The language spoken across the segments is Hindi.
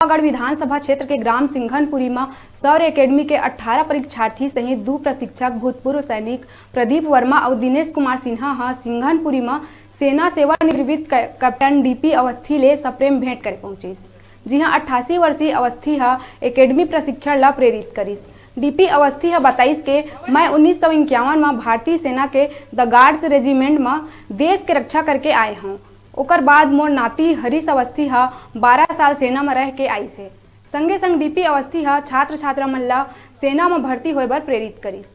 गढ़ विधानसभा क्षेत्र के ग्राम सिंघनपुरी में सौर एकेडमी के 18 परीक्षार्थी सहित 2 प्रशिक्षक भूतपूर्व सैनिक प्रदीप वर्मा और दिनेश कुमार सिन्हा सिंघनपुरी में सेना सेवानिवृत्त कैप्टन डीपी अवस्थी ले सप्रेम भेंट कर पहुंचे। जी हाँ, 88 वर्षीय अवस्थी एकेडमी प्रशिक्षण ला प्रेरित करीस। डीपी अवस्थी बताइस के मैं 1951 में भारतीय सेना के द गार्ड्स रेजिमेंट में देश के रक्षा करके आए हूँ। ओकर बाद मोर नाती हरीश अवस्थी 12 साल सेना में रह के आई से। संगे संग डीपी अवस्थी छात्र छात्रा मन ला सेना में भर्ती होए बर प्रेरित करीस।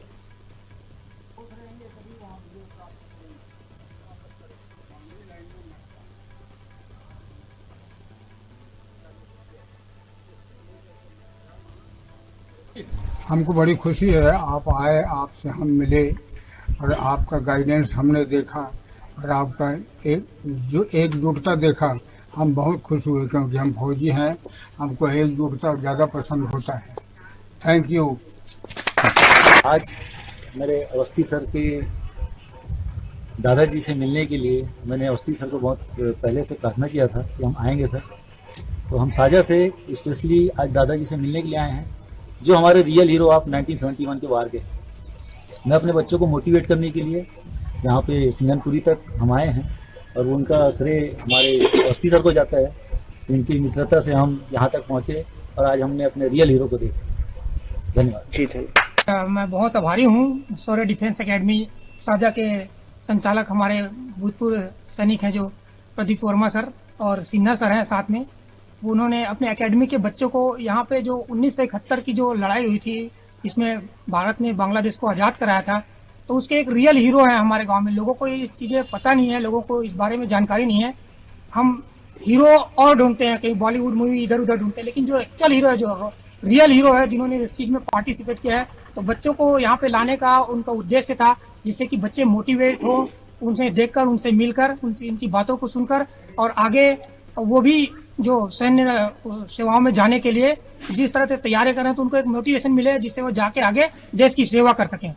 हमको बड़ी खुशी है, आप आए, आपसे हम मिले और आपका गाइडेंस हमने देखा और आपका एकजुटता देखा। हम बहुत खुश हुए क्योंकि हम फौजी हैं, हमको एकजुटता ज़्यादा पसंद होता है। Thank you. आज मेरे अवस्थी सर के दादाजी से मिलने के लिए मैंने अवस्थी सर को बहुत पहले से प्रार्थना किया था कि हम आएंगे सर। तो हम साझा से स्पेशली आज दादाजी से मिलने के लिए आए हैं, जो हमारे रियल हीरो आप 1971 के वार के। मैं अपने बच्चों को मोटिवेट करने के लिए यहाँ पे सिंघनपुरी तक हम आए हैं और उनका श्रेय हमारे अवस्थी सर को जाता है। इनकी मित्रता से हम यहाँ तक पहुँचे और आज हमने अपने रियल हीरो को देखा। धन्यवाद। ठीक है, मैं बहुत आभारी हूँ। सौर्य डिफेंस एकेडमी साझा के संचालक हमारे भूतपूर्व सैनिक हैं जो प्रदीप वर्मा सर और सिन्हा सर हैं साथ में। उन्होंने अपने एकेडमी के बच्चों को यहाँ पे जो 1971 की जो लड़ाई हुई थी, इसमें भारत ने बांग्लादेश को आज़ाद कराया था, तो उसके एक रियल हीरो है हमारे गांव में। लोगों को ये चीज़ें पता नहीं है, लोगों को इस बारे में जानकारी नहीं है। हम हीरो और ढूंढते हैं, कहीं बॉलीवुड मूवी इधर उधर ढूंढते हैं, लेकिन जो एक्चुअल हीरो है, जो रियल हीरो है, जिन्होंने इस चीज़ में पार्टिसिपेट किया है, तो बच्चों को यहाँ पे लाने का उनका उद्देश्य था जिससे कि बच्चे मोटिवेट हो, उनसे देखकर, उनसे मिलकर, उनसे इनकी बातों को सुनकर और आगे वो भी जो सैन्य सेवाओं में जाने के लिए जिस तरह से तैयारी करें, तो उनको एक मोटिवेशन मिले जिससे वो जाके आगे देश की सेवा कर सकें।